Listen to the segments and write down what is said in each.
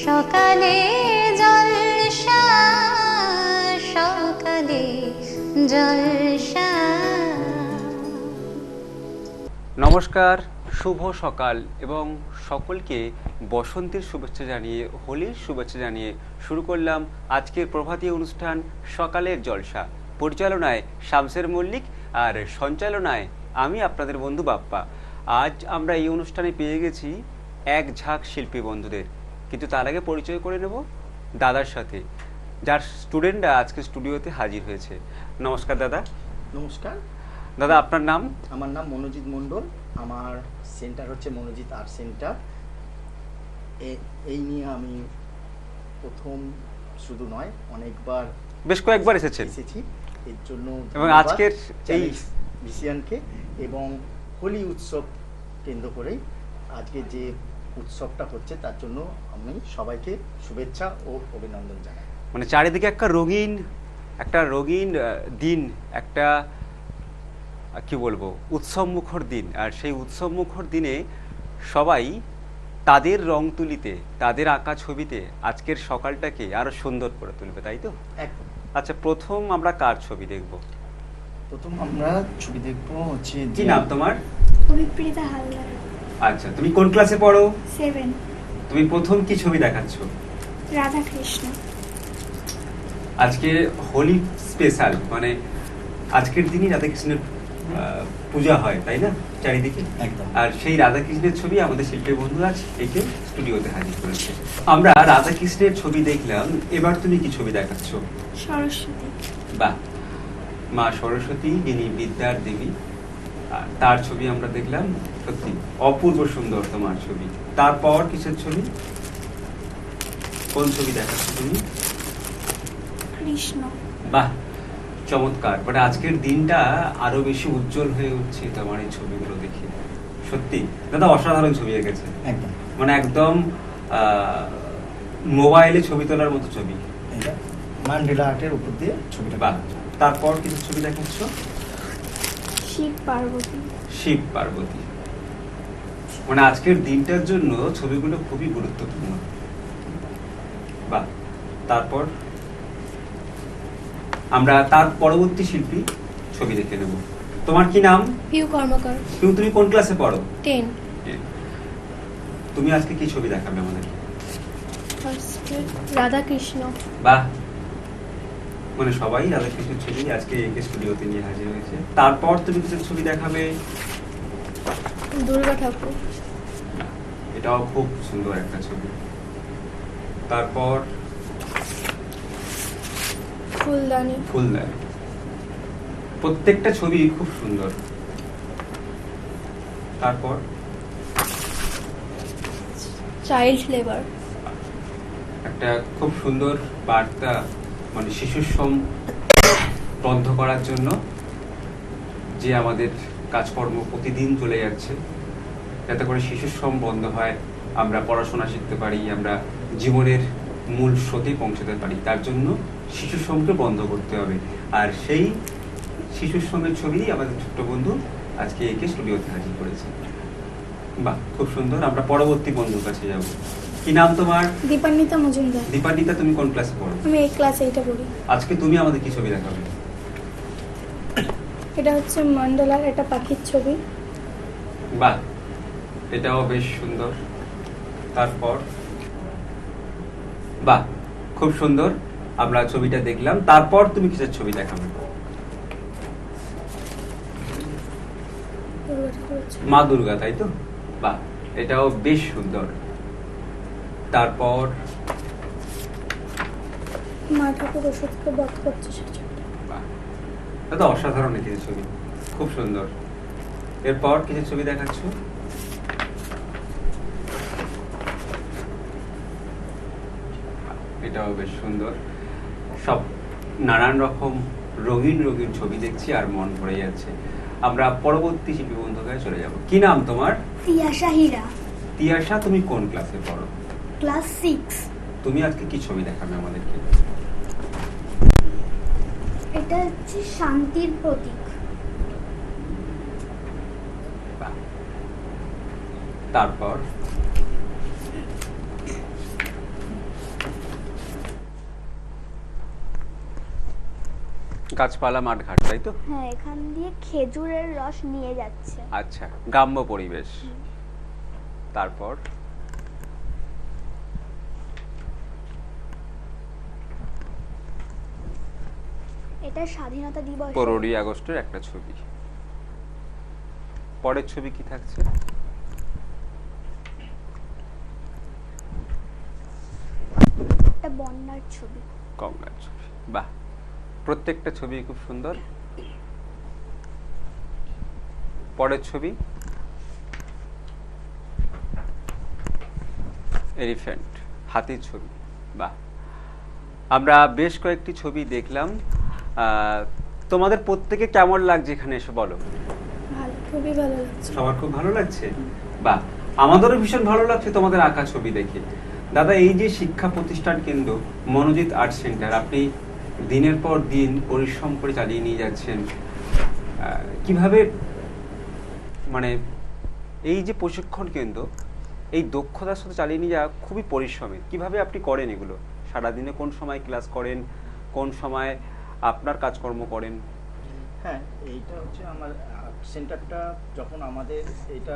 সকালে জলসা, সকালে জলসা। নমস্কার, শুভ সকাল এবং সকলকে বসন্তের শুভেচ্ছা জানিয়ে, হোলির শুভেচ্ছা জানিয়ে শুরু করলাম আজকের প্রভাতী অনুষ্ঠান সকালের জলসা। পরিচালনায় শামসের মল্লিক আর সঞ্চালনায় আমি আপনাদের বন্ধু বাপ্পা। আজ আমরা এই অনুষ্ঠানে পেয়ে গেছি এক ঝাঁক শিল্পী বন্ধুদের, কিন্তু তার আগে পরিচয় করে নেব দাদার সাথে, যার স্টুডেন্টরা আজকে স্টুডিওতে হাজির হয়েছে। নমস্কার দাদা। নমস্কার দাদা, আপনার নাম? আমার নাম মনোজিৎ মণ্ডল। আমার সেন্টার হচ্ছে মনোজিৎ আর্ট সেন্টার। এই নিয়ে আমি প্রথম শুধু নয়, অনেকবার বেশ কয়েকবার এসেছি এর জন্য। এবং আজকের এই ভিসিয়ানকে এবং হোলি উৎসব কেন্দ্র করেই আজকে যে উৎসবটা হচ্ছে তার জন্য আমি সবাইকে শুভেচ্ছা ও অভিনন্দন জানাই। মানে চারিদিকে একটা রঙিন দিন, একটা কি বলবো, উৎসব মুখর দিন। আর সেই উৎসব মুখর দিনে সবাই তাদের রং তুলিতে, তাদের আঁকা ছবিতে আজকের সকালটাকে আরো সুন্দর করে তুলবে, তাই তো? একদম। আচ্ছা, প্রথম আমরা কার ছবি দেখব? প্রথম আমরা ছবি দেখবো হচ্ছে, কি নাম তোমার? অভিপ্রিতা হালদার। আচ্ছা, তুমি কোন ক্লাসে পড়ো? 7। তুমি প্রথম কি ছবি দেখাচ্ছ? রাধা কৃষ্ণ। আজকে হোলি স্পেশাল, মানে আজকের দিনই রাধাকৃষ্ণের পূজা হয়, তাই না, চারিদিকে? একদম। আর সেই রাধাকৃষ্ণের ছবি আমাদের শিল্পী বন্ধুরা একে স্টুডিওতে হাজির করেছে। আমরা রাধাকৃষ্ণের ছবি দেখলাম, এবার তুমি কি ছবি দেখাচ্ছ? সরস্বতী। বাহ, মা সরস্বতী, যিনি বিদ্যার দেবী, তার ছবি আমরা দেখলাম। সত্যি অপূর্ব সুন্দর তোমার ছবি। তারপর কিসের ছবি, কোন ছবি দেখাচ্ছ তুমি? কৃষ্ণ। বাহ, চমৎকার। মানে আজকের দিনটা আরো বেশি উজ্জ্বল হয়ে উঠছে তোমার এই ছবিগুলো দেখে। সত্যি দাদা, অসাধারণ ছবি এঁকেছে। একদম, মানে একদম মোবাইলে ছবি তোলার মতো ছবি। এটা মান্ডেলা আর্টের উপর দিয়ে ছবিটা। বাহ, তারপর কিছু ছবি দেখাচ্ছ? শিব পার্বতী। শিব পার্বতী। মানে আজকের দিনটার জন্য ছবিগুলো খুবই গুরুত্বপূর্ণ। বাহ, তারপর আমরা তার পরবর্তী শিল্পী ছবি দেখে নেব। তোমার কি নাম? পিউ কর্মকার। তুমি কোন ক্লাসে পড়ো? 10। তুমি আজকে কি ছবি দেখাবে আমাদের? রাধা কৃষ্ণ। বাহ, মানে সবাই রাধাকৃষ্ণের ছবি আজকে একে স্টুডিওতে নিয়ে হাজির হয়েছে। তারপর তুমি কিছু ছবি দেখাবে? দুর্গা ঠাকুর। এটাও খুব সুন্দর একটা ছবি। তারপর ফুলদানি। ফুলদানি। প্রত্যেকটা ছবি খুব সুন্দর। তারপর চাইল্ড লেবার। একটা খুব সুন্দর বার্তা, মানে শিশু শ্রম বন্ধ করার জন্য যে আমাদের কাজকর্ম প্রতিদিন চলে যাচ্ছে, যাতে করে শিশু শ্রম বন্ধ হয়, আমরা পড়াশোনা শিখতে পারি, আমরা জীবনের মূল স্রোতে পৌঁছতে পারি, তার জন্য শিশু শ্রমকে বন্ধ করতে হবে। আর সেই শিশু শ্রমের ছবি আমাদের ছোট্ট বন্ধু আজকে একে স্টুডিওতে হাজির করেছে। বাহ, খুব সুন্দর। আমরা পরবর্তী বন্ধুর কাছে যাব। কি নাম তোমার? দীপান্বিতা মজুমদার। দীপান্বিতা, তুমি কোন ক্লাসে পড়ো? আমি এই ক্লাস 8-এ পড়ি। আজকে তুমি আমাদের কি ছবি দেখাবে? এটা হচ্ছে মন্ডলার একটা পাখির ছবি। বাহ, এটাও বেশ সুন্দর। তারপর বাহ, খুব সুন্দর। আমরা ছবিটা দেখলাম। তারপর তুমি কিসের ছবি দেখাবে? দুর্গা ঠাকুরের ছবি। মা দুর্গা, তাই তো? বাহ, এটাও বেশ সুন্দর। তারপর মা ঠাকুর ওষুধকে বধ করছে সেই ছবিটা। বাহ, এটা অসাধারণ কিছু ছবি, খুব সুন্দর। এরপর কিছু ছবি দেখাচ্ছ? এটাও বেশ সুন্দর। সব নানান রকম রঙিন রঙিন ছবি দেখছি আর মন ভরে যাচ্ছে। আমরা পরবর্তী শিল্পী বন্ধুকে চলে যাব। কি নাম তোমার? তিয়াশা হীরা। তিয়াশা, তুমি কোন ক্লাসে পড়ো? ক্লাস 6। তুমি আজকে কি ছবি দেখাবে আমাদেরকে? এটা হচ্ছে শান্তির প্রতীক। তারপর গাছপালা মাঠঘাট, তাই তো? হ্যাঁ, এখান দিয়ে খেজুরের রস নিয়ে যাচ্ছে। আচ্ছা, গ্রাম্য পরিবেশ। তারপর এটা স্বাধীনতা দিবস। 15ই আগস্টের একটা ছবি। পরের ছবি কি থাকছে? একটা বন্যার ছবি। গঙ্গার ছবি। বাহ, প্রত্যেকটা ছবি খুব সুন্দর। পরের ছবি এলিফ্যান্ট, হাতির ছবি। বাহ, আমরা বেশ কয়েকটি ছবি দেখলাম। তোমাদের প্রত্যেকে কেমন লাগছে এখানে এসে বলো? ভালো, খুবই ভালো লাগছে। সবার খুব ভালো লাগছে? বাহ, আমাদেরও ভীষণ ভালো লাগছে তোমাদের আঁকা ছবি দেখে। দাদা, এই যে শিক্ষা প্রতিষ্ঠান কেন্দ্র মনোজিৎ আর্ট সেন্টার, আপনি দিনের পর দিন পরিশ্রম করে চালিয়ে নিয়ে যাচ্ছেন, কিভাবে মানে এই যে প্রশিক্ষণ কেন্দ্র, এই দক্ষতার সাথে চালিয়ে নিয়ে যাওয়া খুবই পরিশ্রমের। কিভাবে আপনি করেন এগুলো? সারাদিনে কোন সময় ক্লাস করেন, কোন সময় আপনার কাজকর্ম করেন? হ্যাঁ, এইটা হচ্ছে আমার সেন্টারটা যখন আমাদের এটা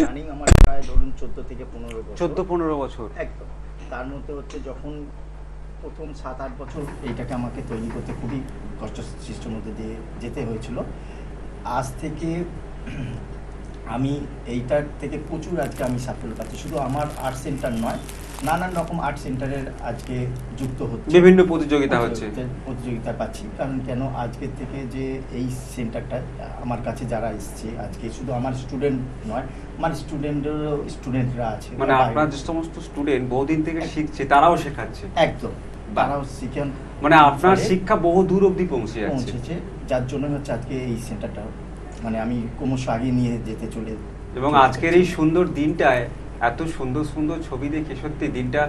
রানিং আমার প্রায় ধরুন 14 থেকে 15 বছর। 14-15 বছর। একদম। তার মধ্যে হচ্ছে যখন প্রথম 7-8 বছর এইটাকে আমাকে তৈরি করতে খুবই কষ্ট সৃষ্টির মধ্যে দিয়ে যেতে হয়েছিল। আজ থেকে আমি এইটার থেকে প্রচুর আজকে আমি সাফল্য পাচ্ছি। শুধু আমার আর্ট সেন্টার নয়, নানান রকম আর্ট সেন্টারের আজকে যুক্ত হচ্ছে, বিভিন্ন প্রতিযোগিতা হচ্ছে, প্রতিযোগিতা পাচ্ছি। কারণ কেন, আজকের থেকে যে এই সেন্টারটা আমার কাছে যারা এসছে আজকে, শুধু আমার স্টুডেন্ট নয়, আমার স্টুডেন্টরা আছে, মানে আপনার যে সমস্ত স্টুডেন্ট বহুদিন থেকে শিখছে তারাও শেখাচ্ছে। একদম, তারাও শিখেন, মানে আপনার শিক্ষা বহু দূর অবধি পৌঁছেছে। যার জন্য হচ্ছে আজকে এই সেন্টারটা মানে আমি ক্রমশ আগে নিয়ে যেতে চলে। এবং আজকের এই সুন্দর দিনটায় এত সুন্দর সুন্দর ছবি দেখে সত্যি দিনটা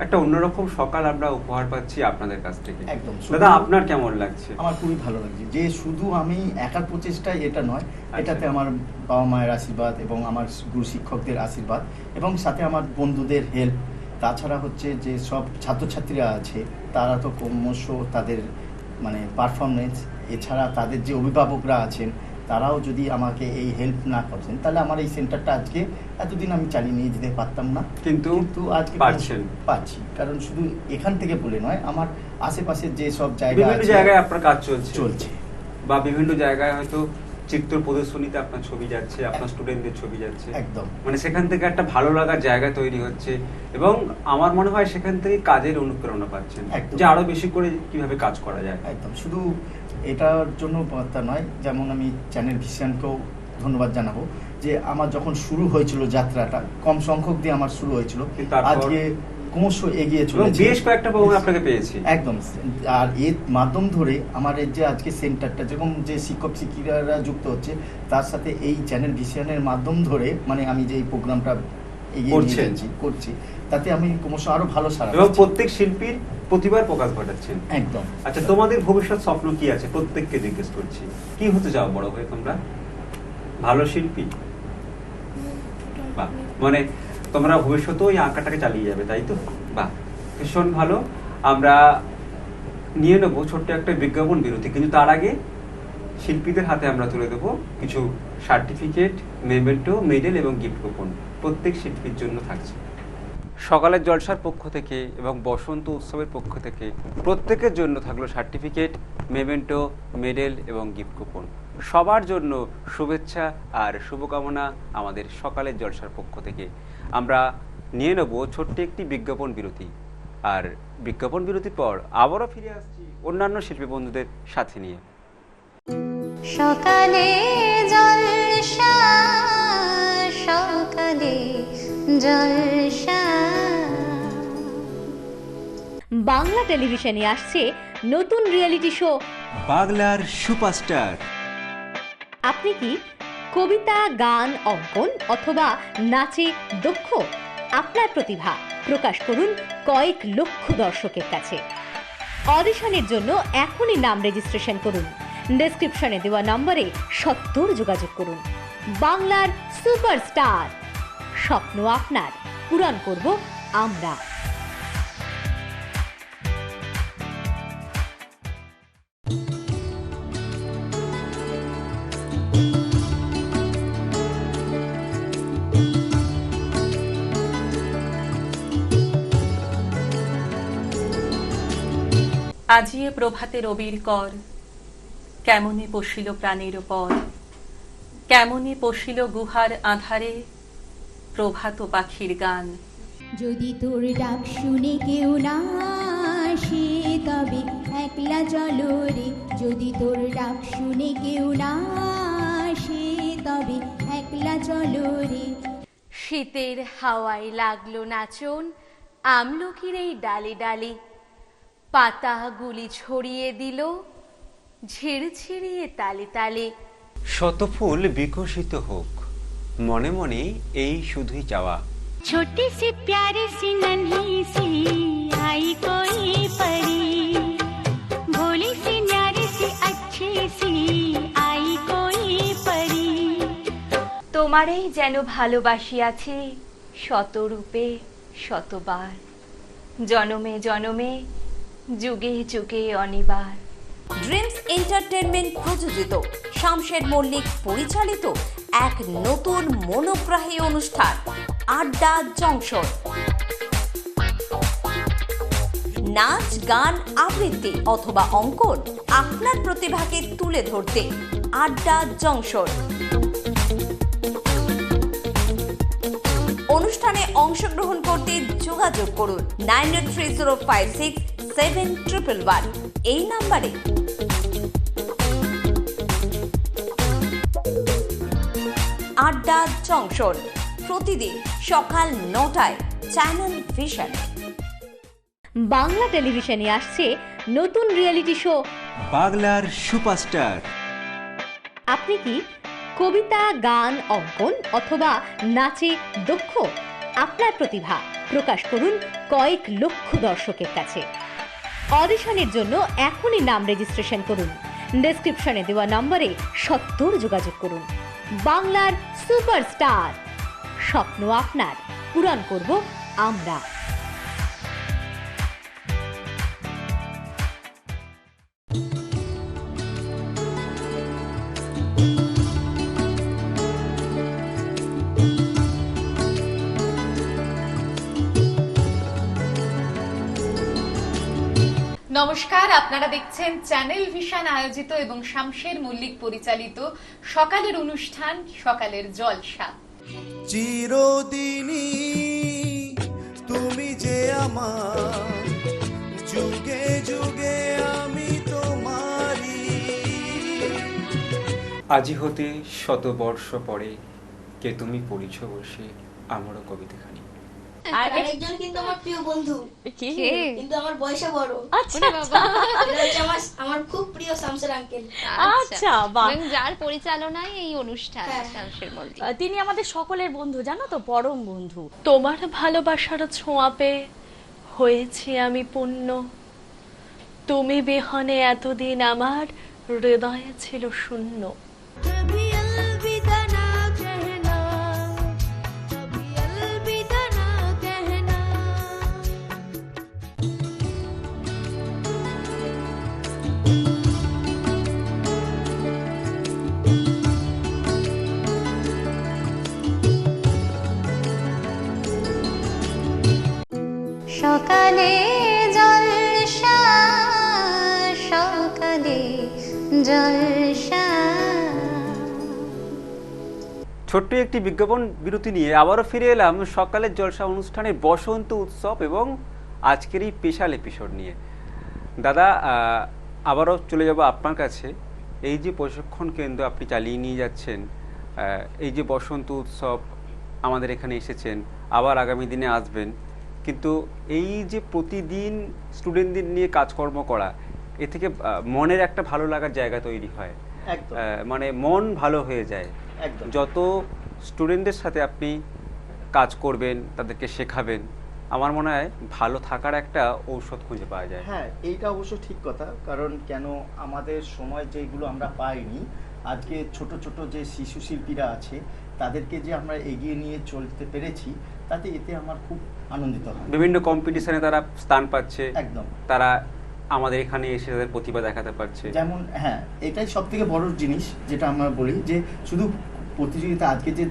একটা অন্যরকম সকাল আমরা উপহার পাচ্ছি আপনাদের কাছ থেকে। একদম। দাদা, আপনার কেমন লাগছে? আমার খুবই ভালো লাগছে যে শুধু আমি একার প্রচেষ্টায় এটা নয়, এটাতে আমার বাবা মায়ের আশীর্বাদ এবং আমার গুরু শিক্ষকদের আশীর্বাদ এবং সাথে আমার বন্ধুদের হেল্প, তাছাড়া হচ্ছে যে সব ছাত্রছাত্রীরা আছে তারা তো ক্রমশ তাদের মানে পারফরমেন্স, এছাড়া তাদের যে অভিভাবকরা আছেন তারাও যদি আমাকে এই হেল্প না করছেন তাহলে আমার এই সেন্টারটা আজকে এতদিন আমি চালিয়ে নিয়ে যেতে পারতাম না। কিন্তু আজকে পাচ্ছি, কারণ শুধু এখান থেকে বলে নয়, আমার আশেপাশের যে সব জায়গায় আপনার কাজ চলছে বা বিভিন্ন জায়গায় হয়তো চিত্র প্রদর্শনীতে আপনার ছবি যাচ্ছে, আপনার স্টুডেন্টদের ছবি যাচ্ছে। একদম। মানে সেখান থেকে একটা ভালো লাগার জায়গা তৈরি হচ্ছে এবং আমার মনে হয় সেখান থেকে কাজের অনুপ্রেরণা পাচ্ছেন যে আরো বেশি করে কিভাবে কাজ করা যায়। একদম। শুধু এটার জন্য তা নয়, যেমন আমি চ্যানেল ভিশনকেও ধন্যবাদ জানাবো যে আমার যখন শুরু হয়েছিল যাত্রাটা কম সংখ্যক দিয়ে আমার শুরু হয়েছিল, আজকে ক্রমশ এগিয়ে চলেছে, বেশ কয়েকটা প্রোগ্রাম আপনাকে পেয়েছি। একদম। আর এর মাধ্যম ধরে আমার এই যে আজকে সেন্টারটা যেরকম যে শিক্ষক শিক্ষিকারা যুক্ত হচ্ছে, তার সাথে এই চ্যানেল ভিশনের মাধ্যম ধরে মানে আমি যে এই প্রোগ্রামটা করছি তাতে আমি ক্রমশ আরো ভালো সারা এবং প্রত্যেক শিল্পীর প্রতিভার প্রকাশ ঘটাচ্ছেন। একদম। আচ্ছা, তোমাদের ভবিষ্যৎ স্বপ্ন কি আছে? প্রত্যেককে জিজ্ঞেস করছি, কি হতে চাও বড় হয়ে তোমরা? ভালো শিল্পী? বাহ, মানে তোমরা ভবিষ্যতেও এই আঁকাটাকে চালিয়ে যাবে, তাই তো? বাহ, ভীষণ ভালো। আমরা নিয়ে নেবো ছোট্ট একটা বিজ্ঞাপন বিরতি, কিন্তু তার আগে শিল্পীদের হাতে আমরা তুলে দেবো কিছু সার্টিফিকেট, মেমেন্টো, মেডেল এবং গিফট কুপন প্রত্যেক শিল্পীর জন্য থাকছে। সকালের জলসার পক্ষ থেকে এবং বসন্ত উৎসবের পক্ষ থেকে প্রত্যেকের জন্য থাকলো সার্টিফিকেট, মেমেন্টো, মেডেল এবং গিফট কুপন। সবার জন্য শুভেচ্ছা আর শুভকামনা আমাদের সকালের জলসার পক্ষ থেকে। আমরা নিয়ে নেব ছোট্ট একটি বিজ্ঞাপন বিরতি, আর বিজ্ঞাপন বিরতির পর আবারও ফিরে আসছি অন্যান্য শিল্পী বন্ধুদের সাথে নিয়ে। সকালে জলসা, সকালে জলসা। বাংলা টেলিভিশনে আসছে নতুন রিয়েলিটি শো বাংলার সুপারস্টার। আপনি কি কবিতা, গান, অঙ্কন অথবা নাচে দক্ষ? আপনার প্রতিভা প্রকাশ করুন কয়েক লক্ষ দর্শকের কাছে। অডিশনের জন্য এখনই নাম রেজিস্ট্রেশন করুন। ডেসক্রিপশনে দেওয়া নম্বরে সত্বর যোগাযোগ করুন। বাংলার সুপারস্টার, স্বপ্ন আপনার, পূরণ করব আমরা। সাজিয়ে প্রভাতে রবির কর, কেমনে পশিল প্রাণের পর, কেমনে পশিল গুহার আধারে প্রভাত পাখির গান। যদি তোর ডাক শুনে কেউ না আসে তবে একলা চলো রে, যদি তোর ডাক শুনে কেউ না আসে তবে একলা চলো রে। শীতের হাওয়ায় লাগলো নাচন আমলকির এই ডালে ডালে, পাতাগুলি ছড়িয়ে দিল ঝিরঝিরিয়ে তালে তালে। শত ফুল বিকশিত হোক, মনে মনে এই শুধুই চাওয়া। छोटी सी प्यारी सी नन्ही सी आई कोई परी, भोली सी न्यारी सी अच्छी सी आई कोई परी। তোমারেই যেন ভালোবাসিয়াছি শতরূপে শতবার, জনমে জনমে যুগে যুগে অনিবার। ড্রিমস এন্টারটেনমেন্ট প্রযোজিত, শামশের মল্লিক পরিচালিত এক নতুন মনোগ্রাহী অনুষ্ঠান আড্ডা জংশন। নাচ, গান, আবৃত্তি অথবা অঙ্কন, আপনার প্রতিভাকে তুলে ধরতে আড্ডা জংশন। অনুষ্ঠানে অংশগ্রহণ করতে যোগাযোগ করুন 9830567111 এই নাম্বারে। আড্ডা জংশন প্রতিদিন সকাল 9টায় চ্যানেল ভিশন। বাংলা টেলিভিশনে আসছে নতুন রিয়েলিটি শো বাংলার সুপারস্টার। আপনি কি কবিতা, গান, অঙ্কন অথবা নাচে দক্ষ? আপনার প্রতিভা প্রকাশ করুন কয়েক লক্ষ দর্শকের কাছে। অডিশনের জন্য এখনই নাম রেজিস্ট্রেশন করুন। ডেসক্রিপশনে দেওয়া নম্বরে সত্বর যোগাযোগ করুন। বাংলার সুপারস্টার, স্বপ্ন আপনার, পূরণ করব আমরা। নমস্কার, আপনারা দেখছেন চ্যানেল ভিশন আয়োজিত এবং শামশের মল্লিক পরিচালিত সকালের অনুষ্ঠান সকালের জলসা। চিরদিনই তুমি যে আমার, যুগে যুগে আমি তোমারি। আজি হতে শত বর্ষ পরে কে তুমি পড়িছ বসে আমারও কবিতাখানি। আর আরেকজন কিন্তু আমার প্রিয় বন্ধু, কিন্তু আমার বয়সে বড়। আচ্ছা বাবা, আমার খুব প্রিয় শামসের আঙ্কেল। আচ্ছা বাহ, যার পরিচালনায় এই অনুষ্ঠান শামশের মল্লিক। তিনি আমাদের সকলের বন্ধু, জানো তো, পরম বন্ধু। তোমার ভালোবাসার ছোঁয়া পেয়ে হয়েছি আমি পূর্ণ, তুমি বিহনে এতদিন আমার হৃদয়ে ছিল শূন্য। সকালে জলসা, সকালে জলসা। ছোট্ট একটি বিজ্ঞাপন বিরতি নিয়ে আবারও ফিরে এলাম সকালের জলসা অনুষ্ঠানের বসন্ত উৎসব এবং আজকের এই স্পেশাল এপিসোড নিয়ে। দাদা, আবারও চলে যাব আপনার কাছে। এই যে প্রশিক্ষণ কেন্দ্র আপনি চালিয়ে নিয়ে যাচ্ছেন, এই যে বসন্ত উৎসব আমাদের এখানে এসেছেন, আবার আগামী দিনে আসবেন, কিন্তু এই যে প্রতিদিন স্টুডেন্টদের নিয়ে কাজকর্ম করা, এ থেকে মনের একটা ভালো লাগার জায়গা তৈরি হয়, মানে মন ভালো হয়ে যায়। যত স্টুডেন্টদের সাথে আপনি কাজ করবেন, তাদেরকে শেখাবেন, আমার মনে হয় ভালো থাকার একটা ঔষধ খুঁজে পাওয়া যায়। হ্যাঁ, এইটা অবশ্য ঠিক কথা। কারণ কেন আমাদের সময় যেগুলো আমরা পাইনি, আজকে ছোট ছোট যে শিশু শিল্পীরা আছে তাদেরকে যে আমরা এগিয়ে নিয়ে চলতে পেরেছি, তাতে এতে আমার খুব আনন্দিত হয়। বিভিন্ন কম্পিটিশনে তারা স্থান পাচ্ছে, একদম তারা আমাদের এখানে এসে তাদের প্রতিভা দেখাতে পারছে। যেমন হ্যাঁ, এটাই সব থেকে বড় জিনিস যেটা আমরা বলি, যে শুধু প্রতিযোগিতা, আজকে যে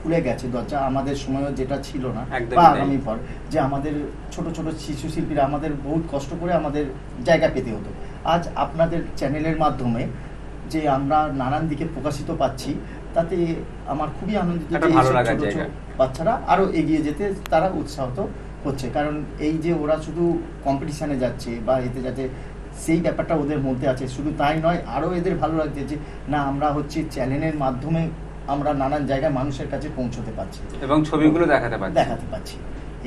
খুলে গেছে দরজা, আমাদের সময়ও যেটা ছিল না একদমই বা তাই। আগামী পর, যে আমাদের ছোট ছোট শিশু শিল্পীরা আমাদের বহুত কষ্ট করে আমাদের জায়গা পেতে হতো। আজ আপনাদের চ্যানেলের মাধ্যমে যে আমরা নানান দিকে প্রকাশিত পাচ্ছি, তাতে আমার খুবই আনন্দিত একটা যে ভালো এইসব লাগার ছোট ছোট জায়গা। বাচ্চারা আরো এগিয়ে যেতে তারা উৎসাহিত হচ্ছে। কারণ এই যে ওরা শুধু কম্পিটিশনে যাচ্ছে বা এতে যাতে, সেই ব্যাপারটা ওদের মধ্যে আছে। শুধু তাই নয়, আরও এদের ভালো লাগছে যে না, আমরা হচ্ছে চ্যানেলের মাধ্যমে আমরা নানান জায়গায় মানুষের কাছে পৌঁছতে পারছি এবং ছবিগুলো দেখাতে পারছি।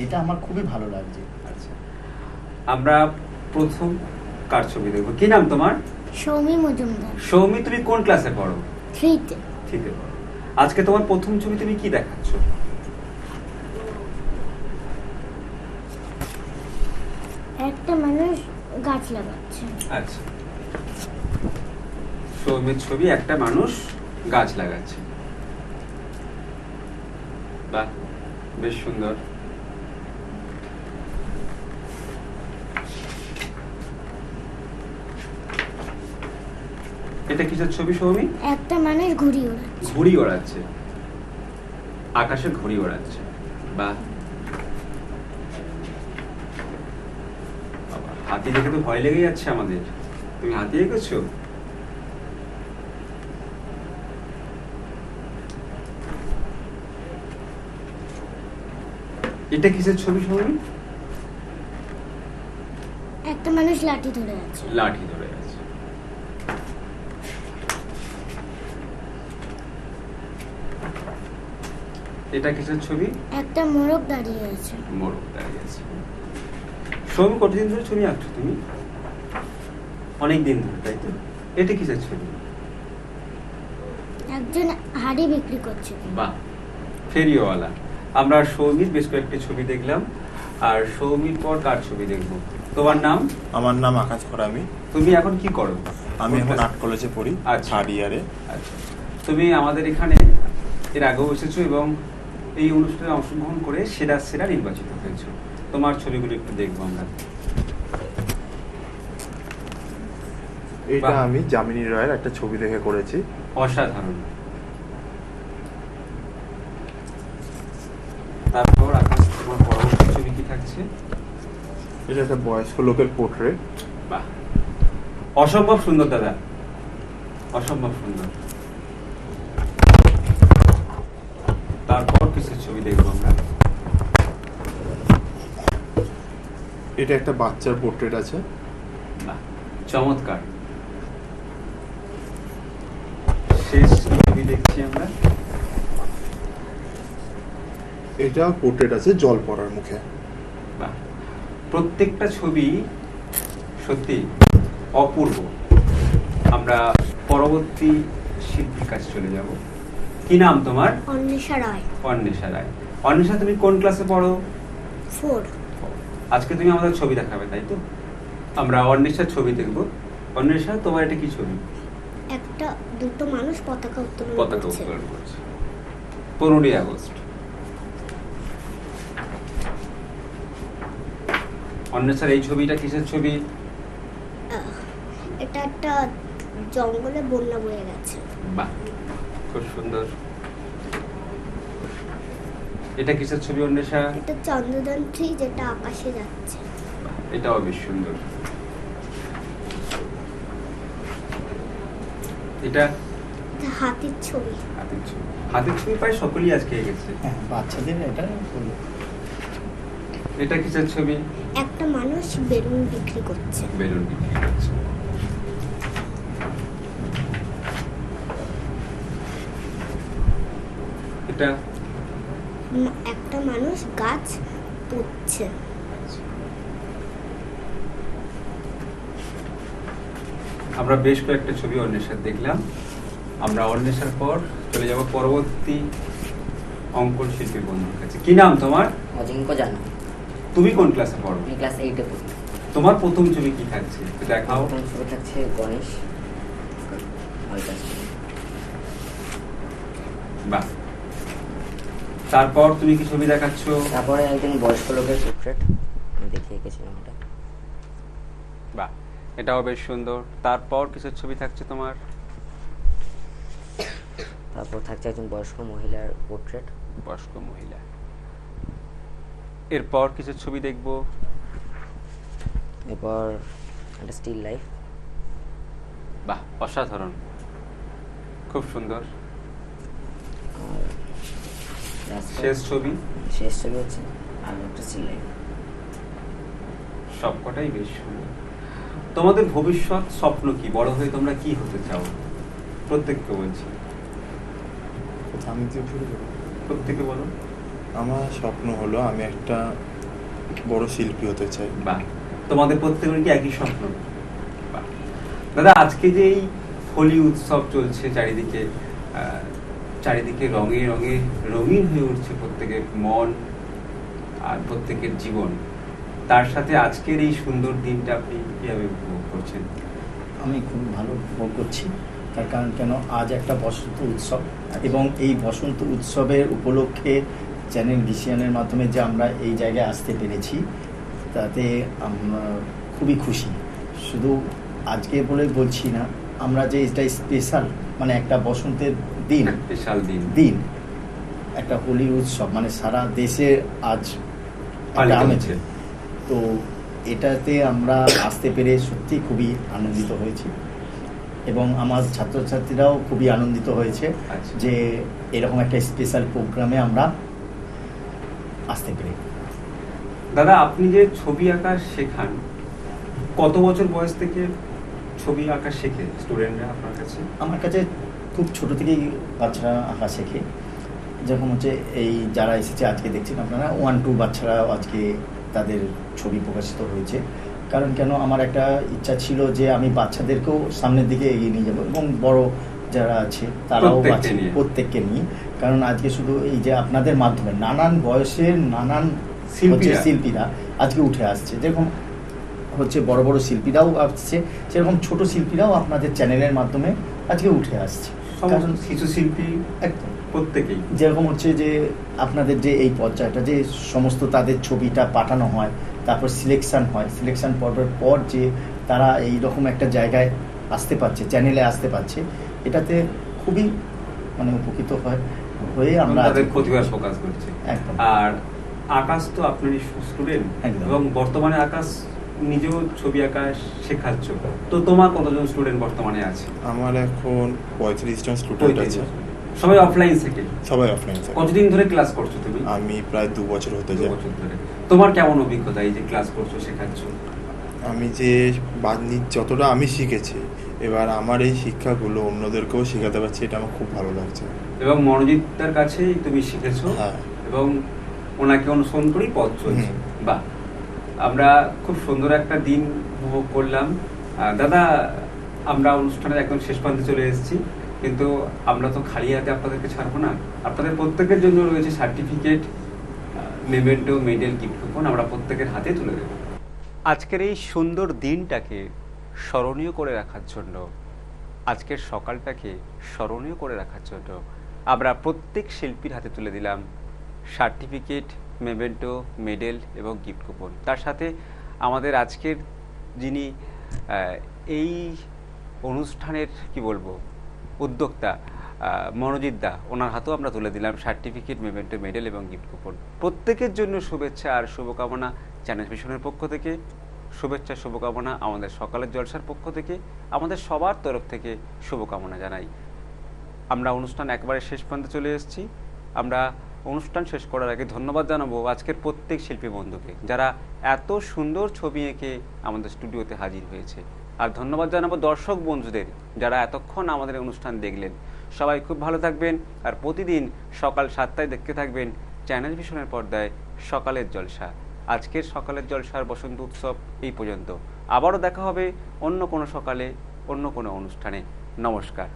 এটা আমার খুবই ভালো লাগছে। আচ্ছা, আমরা প্রথম কার ছবি দেখবো? কি নাম তোমার? সৌমি মজুমদার। সৌমি, তুমি কোন ক্লাসে পড়ো? 3তে। ঠিক আছে, আজকে তোমার প্রথম ছবি, তুমি কি দেখাচ্ছ? একটা মানুষ গাছ লাগাচ্ছে। আচ্ছা, সৌমির ছবি, একটা মানুষ গাছ লাগাচ্ছে। বাহ, বেশ সুন্দর। এটা কিসের ছবি সৌমি? একটা মানুষ ঘুড়ি ওড়াচ্ছে। ঘুড়ি ওড়াচ্ছে, আকাশে ঘুড়ি ওড়াচ্ছে। বাহ, বাবা, হাতি দেখে তো ভয় লেগে যাচ্ছে আমাদের। তুমি হাতি এঁকেছো? এটা কিসের ছবি সৌমি? একটা মানুষ লাঠি ধরে আছে। লাঠি ধরে আছে। এটা কিসের ছবি? একটা মোরগ দাঁড়িয়ে আছে। মোরগ দাঁড়িয়ে আছে। সৌমি, কতদিন ধরে ছবি আঁকছো তুমি? অনেক দিন ধরে, তাই তো? এটা কিসের ছবি? একজন হাড়ি বিক্রি করছে। বাহ, ফেরিওয়ালা। আমরা সৌমির বেশ কয়েকটি ছবি দেখলাম, আর সৌমির পর কার ছবি দেখবো? তোমার নাম? আমার নাম আকাশ খরামি। তুমি এখন কি করো? আমি এখন আর্ট কলেজে পড়ি, থার্ড ইয়ারে। আচ্ছা, তুমি আমাদের এখানে এর আগেও এসেছো এবং এই অনুষ্ঠানে অংশগ্রহণ করে সেরা সেরা নির্বাচিত হয়েছো। তোমার ছবিগুলো একটু দেখবো আমরা। এইটা আমি যামিনী রায়ের একটা ছবি দেখে করেছি। অসাধারণ। তারপর আকাশ, তোমার পরবর্তী ছবি কি থাকছে? এটা একটা বয়স্ক লোকের পোর্ট্রেট। বাহ, অসম্ভব সুন্দর দাদা, অসম্ভব সুন্দর। তারপর কিসের ছবি দেখবো আমরা? এটা একটা বাচ্চার পোর্ট্রেট আছে। বাহ, চমৎকার। শেষ ছবি দেখছি আমরা। এটা পোর্ট্রেট আছে জল পড়ার মুখে। বাহ, প্রত্যেকটা ছবি সত্যি অপূর্ব। আমরা পরবর্তী শিল্পীর কাছে চলে যাব। কি নাম তোমার? অন্বেষা রায়। অন্বেষা রায়। অন্বেষা, তুমি কোন ক্লাসে পড়ো? 4। আজকে তুমি আমাদের ছবি দেখাবে, তাই তো? আমরা অন্বেষার ছবি দেখব। অন্বেষা, তোমার এটা কি ছবি? একটা দুটো মানুষ পতাকা উত্তোলন করছে। 15ই আগস্ট। অন্বেষার এই ছবিটা কিসের ছবি? এটা একটা জঙ্গলে বন্যা বয়ে গেছে। বাহ, খুব সুন্দর। এটা কিসের ছবি অন্বেষা? এটা চন্দ্রযান 3 যেটা আকাশে যাচ্ছে। এটাও বেশ সুন্দর। এটা হাতির ছবি। হাতির ছবি প্রায় সকলেই আজকে এঁকেছে। বাচ্চাদের এটা। এটা কিসের ছবি? একটা মানুষ বেলুন বিক্রি করছে। বেলুন বিক্রি করছে। এটা একটা মানুষ গাছ পুঁতছে। আমরা বেশ কয়েকটা ছবি অন্বেষার দেখলাম। আমরা অন্বেষার পর চলে যাব পরবর্তী অঙ্কন শিল্পী বন্ধুর কাছে। কি নাম তোমার? অজিঙ্ক্য জানা। তুমি কোন ক্লাসে পড়ো? আমি ক্লাস 8-এ পড়ি। তোমার প্রথম ছবি কি থাকছে দেখাও। প্রথম ছবি থাকছে গণেশ। বাহ, তারপর তুমি কি ছবি দেখাচ্ছ? তারপরে একজন বয়স্ক লোকের পোর্ট্রেট আমি দেখে এঁকেছিলাম এটা। বাহ, এটাও বেশ সুন্দর। তারপর কিসের ছবি থাকছে তোমার? তারপর থাকছে একজন বয়স্ক মহিলার পোর্ট্রেট। বয়স্ক মহিলা। এরপর কিছু ছবি দেখব। এরপর একটা স্টিল লাইফ। বাহ, অসাধারণ, খুব সুন্দর। শেষ ছবি হচ্ছে আর একটা স্টিল লাইফ। সবকটাই বেশ সুন্দর। তোমাদের ভবিষ্যৎ স্বপ্ন কি? বড় হয়ে তোমরা কি হতে চাও? প্রত্যেককে বলছি। আমি তো শুরু করব। প্রত্যেকে বলো। আমার স্বপ্ন হলো আমি একটা বড় শিল্পী হতে চাই। বাহ, তোমাদের প্রত্যেকের কি একই স্বপ্ন? বাহ। দাদা, আজকে যে এই হোলি উৎসব চলছে চারিদিকে, চারিদিকে রঙে রঙে রঙিন হয়ে উঠছে প্রত্যেকের মন আর প্রত্যেকের জীবন, তার সাথে আজকের এই সুন্দর দিনটা আপনি কিভাবে উপভোগ করছেন? আমি খুব ভালো উপভোগ করছি, তার কারণ কেন আজ একটা বসন্ত উৎসব, এবং এই বসন্ত উৎসবের উপলক্ষে চ্যানেল ভিশনের মাধ্যমে যে আমরা এই জায়গায় আসতে পেরেছি, তাতে আমরা খুবই খুশি। শুধু আজকে বলে বলছি না, আমরা যে এটা স্পেশাল, মানে একটা বসন্তের দিন, স্পেশাল দিন একটা হোলি উৎসব, মানে সারা দেশে আজ হচ্ছে, তো এটাতে আমরা আসতে পেরে সত্যি খুবই আনন্দিত হয়েছি, এবং আমার ছাত্রছাত্রীরাও খুবই আনন্দিত হয়েছে যে এরকম একটা স্পেশাল প্রোগ্রামে আমরা আসতে পেরে। দাদা, আপনি যে ছবি আঁকা শেখান, কত বছর বয়স থেকে ছবি আঁকা শেখে স্টুডেন্টরা আপনার কাছে? আমার কাছে খুব ছোট থেকেই বাচ্চারা আঁকা শেখে, যখন হচ্ছে এই যারা এসেছে আজকে দেখছেন আপনারা 1-2 বাচ্চারা আজকে তাদের ছবি প্রকাশিত হয়েছে। কারণ কেন আমার একটা ইচ্ছা ছিল যে আমি বাচ্চাদেরকেও সামনের দিকে এগিয়ে নিয়ে যাব, এবং বড় যারা আছে তারাও প্রত্যেককে নিয়ে, কারণ আজকে শুধু এই যে আপনাদের মাধ্যমে নানান বয়সের নানান শিল্পীরা আজকে উঠে আসছে, যেরকম হচ্ছে বড় বড় শিল্পীরাও আসছে, সেরকম ছোট শিল্পীরাও আপনাদের চ্যানেলের মাধ্যমে আজকে উঠে আসছে। কারণ শিশু শিল্পী একদম প্রত্যেকেই, যেরকম হচ্ছে যে আপনাদের যে এই পর্যায়টা যে সমস্ত তাদের ছবিটা পাঠানো হয়, তারপর সিলেকশন হয়, সিলেকশন পর্বের পর যে তারা এই রকম একটা জায়গায় আসতে পারছে, চ্যানেলে আসতে পারছে, এটাতে খুবই মানে উপকৃত হয়ে আমরা তাদের প্রতিভা প্রকাশ করছি। আর আকাশ তো আপনারই স্টুডেন্ট, এবং বর্তমানে আকাশ নিজেও ছবি আঁকা শেখাচ্ছ, তো তোমার কতজন স্টুডেন্ট বর্তমানে আছে? আমার এখন 35 জন স্টুডেন্ট আছে। সবাই অফলাইন থেকে? সবাই অফলাইন থেকে। কতদিন ধরে ক্লাস করছো তুমি? আমি প্রায় 2 বছর হতে যায়। 2 বছর ধরে। তোমার কেমন অভিজ্ঞতা এই যে ক্লাস করছো, শেখাচ্ছ? আমি যে যতটা আমি শিখেছি, এবার আমার এই শিক্ষাগুলো অন্যদেরকেও শেখাতে পারছি, এটা আমার খুব ভালো লাগছে। এবং মনোজিৎদার কাছেই তুমি শিখেছো? হ্যাঁ। এবং ওনাকে অনুসরণ করেই পথ চলছে। বাহ, আমরা খুব সুন্দর একটা দিন উপভোগ করলাম। দাদা, আমরা অনুষ্ঠানের একদম শেষ প্রান্তে চলে এসেছি, কিন্তু আমরা তো খালি হাতে আপনাদেরকে ছাড়বো না। আপনাদের প্রত্যেকের জন্য রয়েছে certificate, memento, medal, gift coupon, আমরা প্রত্যেকের হাতে তুলে দেব। আজকের এই সুন্দর দিনটাকে স্মরণীয় করে রাখার জন্য, আজকের সকালটাকে স্মরণীয় করে রাখার জন্য আমরা প্রত্যেক শিল্পীর হাতে তুলে দিলাম সার্টিফিকেট, মেমেন্টো, মেডেল এবং গিফট কুপন। তার সাথে আমাদের আজকের যিনি এই অনুষ্ঠানের কি বলবো উদ্যোক্তা মনোজিৎ দা, ওনার হাতেও আমরা তুলে দিলাম সার্টিফিকেট, মেমেন্টো, মেডেল এবং গিফট কুপন। প্রত্যেকের জন্য শুভেচ্ছা আর শুভকামনা চ্যানেল ভিশনের পক্ষ থেকে, শুভেচ্ছা শুভকামনা আমাদের সকালের জলসার পক্ষ থেকে, আমাদের সবার তরফ থেকে শুভকামনা জানাই। আমরা অনুষ্ঠান একবারে শেষ প্রান্তে চলে এসেছি। আমরা অনুষ্ঠান শেষ করার আগে ধন্যবাদ জানাবো আজকের প্রত্যেক শিল্পী বন্ধুকে, যারা এত সুন্দর ছবি এঁকে আমাদের স্টুডিওতে হাজির হয়েছে। আর ধন্যবাদ জানাবো দর্শক বন্ধুদের, যারা এতক্ষণ আমাদের অনুষ্ঠান দেখলেন। সবাই খুব ভালো থাকবেন, আর প্রতিদিন সকাল 7টায় দেখতে থাকবেন চ্যানেল ভিশনের পর্দায় সকালের জলসা। আজকের সকালের জলসার বসন্ত উৎসব এই পর্যন্ত। আবারও দেখা হবে অন্য কোনো সকালে, অন্য কোনো অনুষ্ঠানে। নমস্কার।